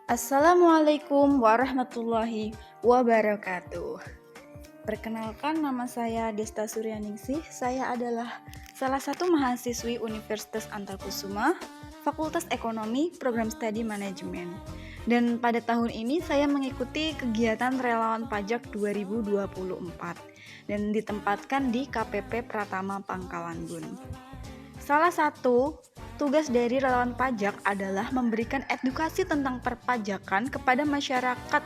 Assalamualaikum warahmatullahi wabarakatuh. Perkenalkan, nama saya Desta Suryaningsih. Saya adalah salah satu mahasiswi Universitas Antakusuma, Fakultas Ekonomi, Program Studi Manajemen. Dan pada tahun ini saya mengikuti kegiatan Relawan Pajak 2024 dan ditempatkan di KPP Pratama Pangkalan Bun. Salah satu tugas dari relawan pajak adalah memberikan edukasi tentang perpajakan kepada masyarakat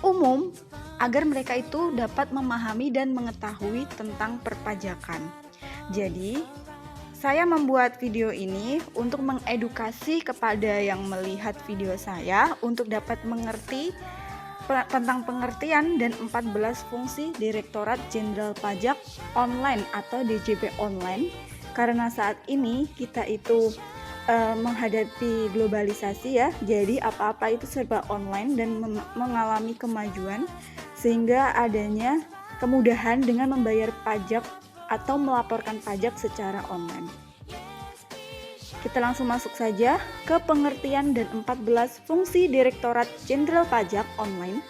umum agar mereka itu dapat memahami dan mengetahui tentang perpajakan. Jadi, saya membuat video ini untuk mengedukasi kepada yang melihat video saya untuk dapat mengerti tentang pengertian dan 14 fungsi Direktorat Jenderal Pajak Online atau DJP Online. Karena saat ini kita itu menghadapi globalisasi ya, jadi apa-apa itu serba online dan mengalami kemajuan, sehingga adanya kemudahan dengan membayar pajak atau melaporkan pajak secara online. Kita langsung masuk saja ke pengertian dan 14 fungsi Direktorat Jenderal Pajak Online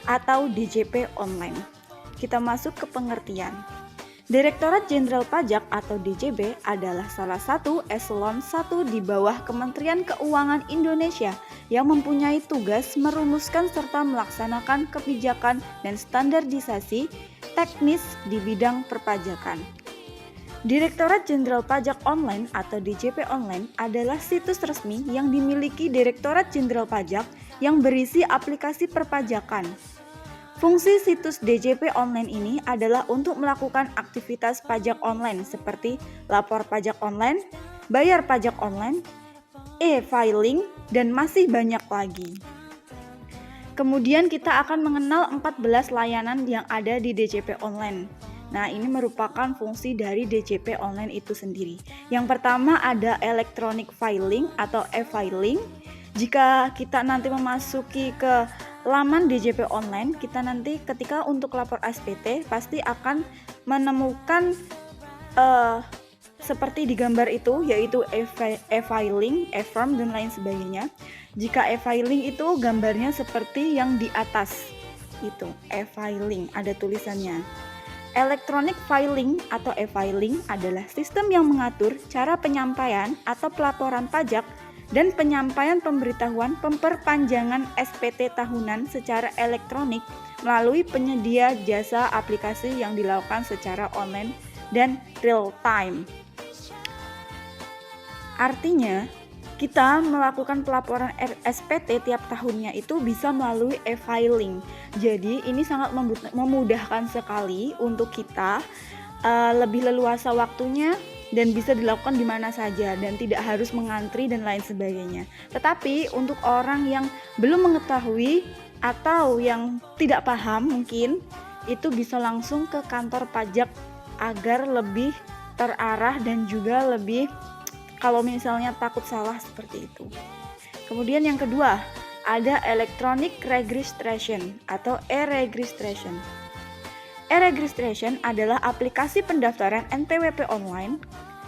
atau DJP Online. Kita masuk ke pengertian. Direktorat Jenderal Pajak atau DJP adalah salah satu eselon 1 di bawah Kementerian Keuangan Indonesia yang mempunyai tugas merumuskan serta melaksanakan kebijakan dan standarisasi teknis di bidang perpajakan. Direktorat Jenderal Pajak Online atau DJP Online adalah situs resmi yang dimiliki Direktorat Jenderal Pajak yang berisi aplikasi perpajakan. Fungsi situs DJP Online ini adalah untuk melakukan aktivitas pajak online seperti lapor pajak online, bayar pajak online, e-filing, dan masih banyak lagi. Kemudian kita akan mengenal 14 layanan yang ada di DJP Online. Nah, ini merupakan fungsi dari DJP Online itu sendiri. Yang pertama ada electronic filing atau e-filing. Jika kita nanti memasuki ke laman DJP Online, kita nanti ketika untuk lapor SPT pasti akan menemukan seperti di gambar itu, yaitu e-filing, e-form, dan lain sebagainya. Jika e-filing itu gambarnya seperti yang di atas, itu e-filing, ada tulisannya. Electronic filing atau e-filing adalah sistem yang mengatur cara penyampaian atau pelaporan pajak dan penyampaian pemberitahuan perpanjangan SPT tahunan secara elektronik melalui penyedia jasa aplikasi yang dilakukan secara online dan real time. Artinya, kita melakukan pelaporan SPT tiap tahunnya itu bisa melalui e-filing. Jadi, ini sangat memudahkan sekali untuk kita lebih leluasa waktunya dan bisa dilakukan di mana saja dan tidak harus mengantri dan lain sebagainya. Tetapi untuk orang yang belum mengetahui atau yang tidak paham mungkin itu bisa langsung ke kantor pajak agar lebih terarah dan juga lebih kalau misalnya takut salah seperti itu. Kemudian yang kedua, ada electronic registration atau e-registration. E-registration adalah aplikasi pendaftaran NPWP online.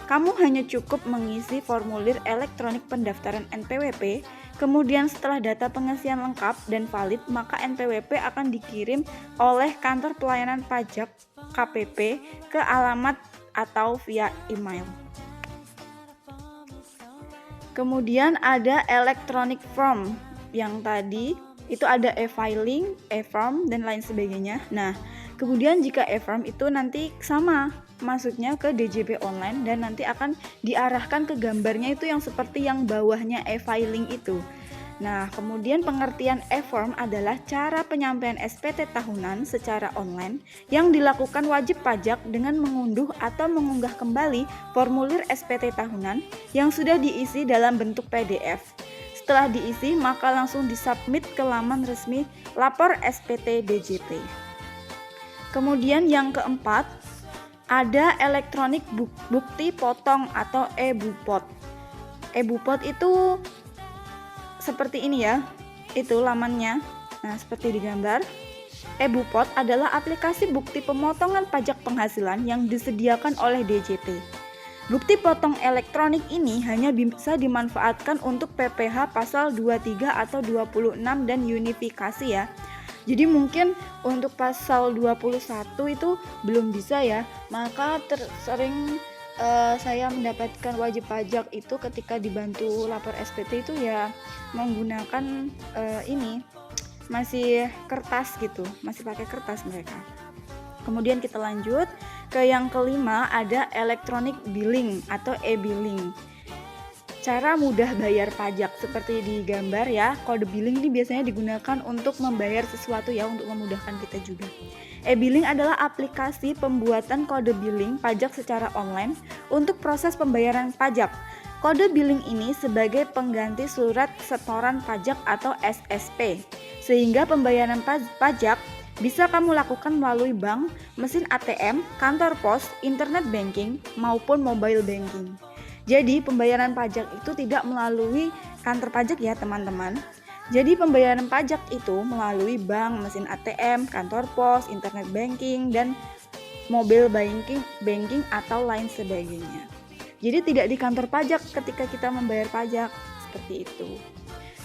Kamu hanya cukup mengisi formulir elektronik pendaftaran NPWP, kemudian setelah data pengisian lengkap dan valid, maka NPWP akan dikirim oleh kantor pelayanan pajak KPP ke alamat atau via email. Kemudian ada electronic form, yang tadi itu ada e-filing, e-form, dan lain sebagainya. Nah, kemudian jika e-form itu nanti sama masuknya ke DJP Online dan nanti akan diarahkan ke gambarnya itu yang seperti yang bawahnya e-filing itu. Nah, kemudian pengertian e-form adalah cara penyampaian SPT tahunan secara online yang dilakukan wajib pajak dengan mengunduh atau mengunggah kembali formulir SPT tahunan yang sudah diisi dalam bentuk PDF. Setelah diisi, maka langsung disubmit ke laman resmi lapor SPT DJP. Kemudian yang keempat, ada elektronik bukti potong atau e-bupot. E-bupot itu seperti ini ya, itu lamannya. Nah, seperti di gambar. E-bupot adalah aplikasi bukti pemotongan pajak penghasilan yang disediakan oleh DJP. Bukti potong elektronik ini hanya bisa dimanfaatkan untuk PPh pasal 23 atau 26 dan unifikasi ya. Jadi mungkin untuk pasal 21 itu belum bisa ya. Maka sering saya mendapatkan wajib pajak itu ketika dibantu lapor SPT itu ya menggunakan ini masih kertas gitu, masih pakai kertas mereka. Kemudian kita lanjut ke yang kelima, ada electronic billing atau e-billing. Cara mudah bayar pajak seperti di gambar ya. Kode billing ini biasanya digunakan untuk membayar sesuatu ya, untuk memudahkan kita juga. E-billing adalah aplikasi pembuatan kode billing pajak secara online untuk proses pembayaran pajak. Kode billing ini sebagai pengganti surat setoran pajak atau SSP, sehingga pembayaran pajak bisa kamu lakukan melalui bank, mesin ATM, kantor pos, internet banking, maupun mobile banking. Jadi pembayaran pajak itu tidak melalui kantor pajak ya teman-teman. Jadi pembayaran pajak itu melalui bank, mesin ATM, kantor pos, internet banking, dan mobile banking atau lain sebagainya. Jadi tidak di kantor pajak ketika kita membayar pajak, seperti itu.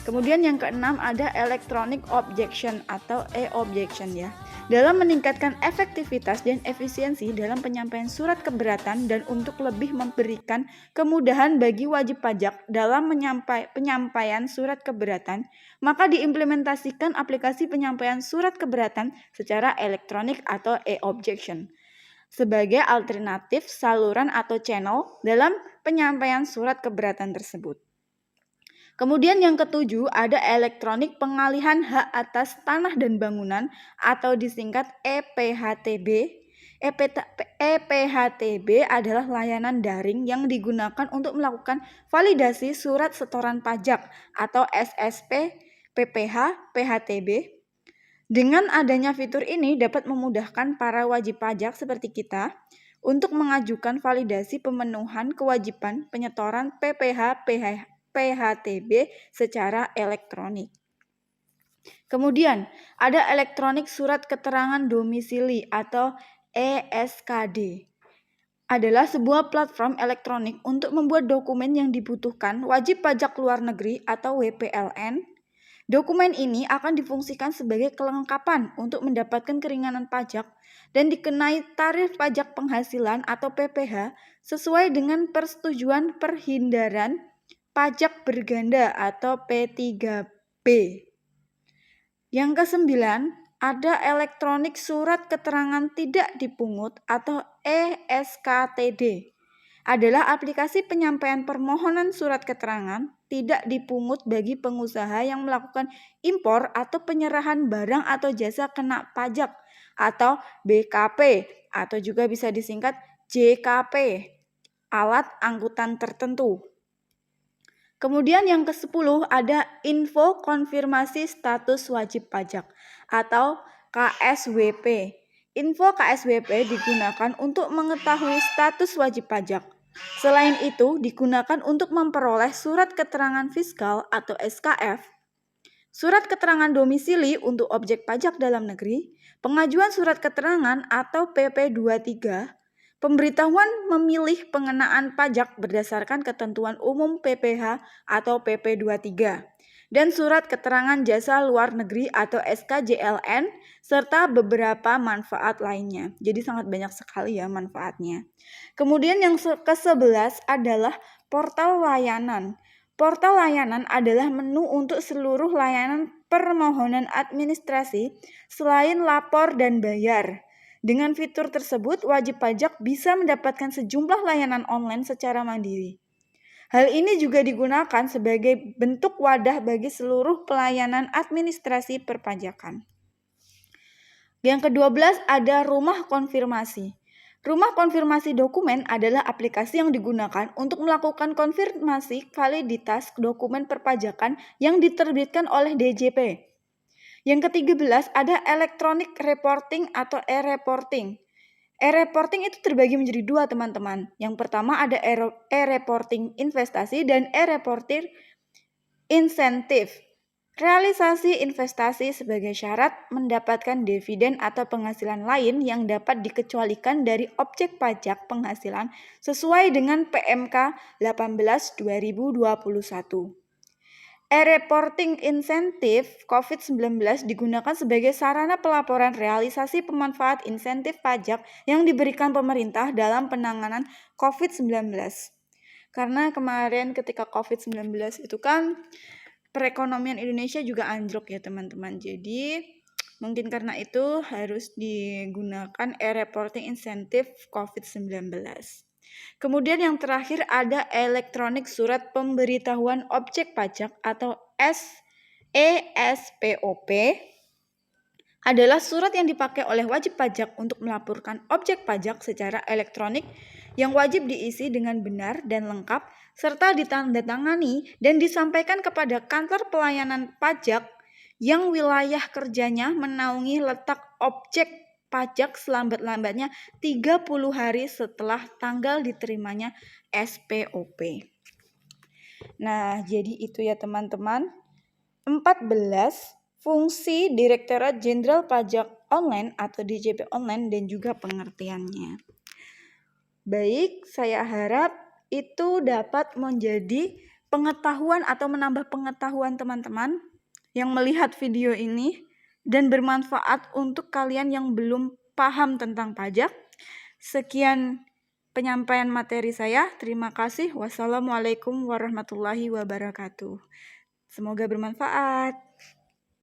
Kemudian yang keenam ada electronic objection atau e-objection ya. Dalam meningkatkan efektivitas dan efisiensi dalam penyampaian surat keberatan dan untuk lebih memberikan kemudahan bagi wajib pajak dalam penyampaian surat keberatan, maka diimplementasikan aplikasi penyampaian surat keberatan secara elektronik atau e-objection sebagai alternatif saluran atau channel dalam penyampaian surat keberatan tersebut. Kemudian yang ketujuh ada elektronik pengalihan hak atas tanah dan bangunan atau disingkat EPHTB. EPHTB adalah layanan daring yang digunakan untuk melakukan validasi surat setoran pajak atau SSP, PPh, PHTB. Dengan adanya fitur ini dapat memudahkan para wajib pajak seperti kita untuk mengajukan validasi pemenuhan kewajiban penyetoran PPh, PHTB secara elektronik. Kemudian ada elektronik surat keterangan domisili atau ESKD. Adalah sebuah platform elektronik untuk membuat dokumen yang dibutuhkan wajib pajak luar negeri atau WPLN. Dokumen ini akan difungsikan sebagai kelengkapan untuk mendapatkan keringanan pajak dan dikenai tarif pajak penghasilan atau PPh sesuai dengan persetujuan perhindaran pajak berganda atau P3B. Yang kesembilan, ada elektronik surat keterangan tidak dipungut atau ESKTD. Adalah aplikasi penyampaian permohonan surat keterangan tidak dipungut bagi pengusaha yang melakukan impor atau penyerahan barang atau jasa kena pajak atau BKP atau juga bisa disingkat JKP, alat angkutan tertentu. Kemudian yang ke-10 ada info konfirmasi status wajib pajak atau KSWP. Info KSWP digunakan untuk mengetahui status wajib pajak. Selain itu, digunakan untuk memperoleh surat keterangan fiskal atau SKF, surat keterangan domisili untuk objek pajak dalam negeri, pengajuan surat keterangan atau PP23, pemberitahuan memilih pengenaan pajak berdasarkan ketentuan umum PPh atau PP23, dan surat keterangan jasa luar negeri atau SKJLN, serta beberapa manfaat lainnya. Jadi sangat banyak sekali ya manfaatnya. Kemudian yang ke-11 adalah portal layanan. Portal layanan adalah menu untuk seluruh layanan permohonan administrasi selain lapor dan bayar. Dengan fitur tersebut, wajib pajak bisa mendapatkan sejumlah layanan online secara mandiri. Hal ini juga digunakan sebagai bentuk wadah bagi seluruh pelayanan administrasi perpajakan. Yang ke-12 ada rumah konfirmasi. Rumah konfirmasi dokumen adalah aplikasi yang digunakan untuk melakukan konfirmasi validitas dokumen perpajakan yang diterbitkan oleh DJP. Yang ke-13 ada electronic reporting atau e-reporting. E-reporting itu terbagi menjadi dua teman-teman. Yang pertama ada e-reporting investasi dan e-reporting insentif. Realisasi investasi sebagai syarat mendapatkan dividen atau penghasilan lain yang dapat dikecualikan dari objek pajak penghasilan sesuai dengan PMK 18/2021. E-reporting insentif COVID-19 digunakan sebagai sarana pelaporan realisasi pemanfaat insentif pajak yang diberikan pemerintah dalam penanganan COVID-19. Karena kemarin ketika COVID-19 itu kan perekonomian Indonesia juga anjlok ya teman-teman. Jadi mungkin karena itu harus digunakan e-reporting insentif COVID-19. Kemudian yang terakhir ada elektronik surat pemberitahuan objek pajak atau ESPOP adalah surat yang dipakai oleh wajib pajak untuk melaporkan objek pajak secara elektronik yang wajib diisi dengan benar dan lengkap serta ditandatangani dan disampaikan kepada kantor pelayanan pajak yang wilayah kerjanya menaungi letak objek pajak selambat-lambatnya 30 hari setelah tanggal diterimanya SPOP. Nah, jadi itu ya teman-teman. 14 fungsi Direktorat Jenderal Pajak Online atau DJP Online dan juga pengertiannya. Baik, saya harap itu dapat menjadi pengetahuan atau menambah pengetahuan teman-teman yang melihat video ini dan bermanfaat untuk kalian yang belum paham tentang pajak. Sekian penyampaian materi saya. Terima kasih. Wassalamualaikum warahmatullahi wabarakatuh. Semoga bermanfaat.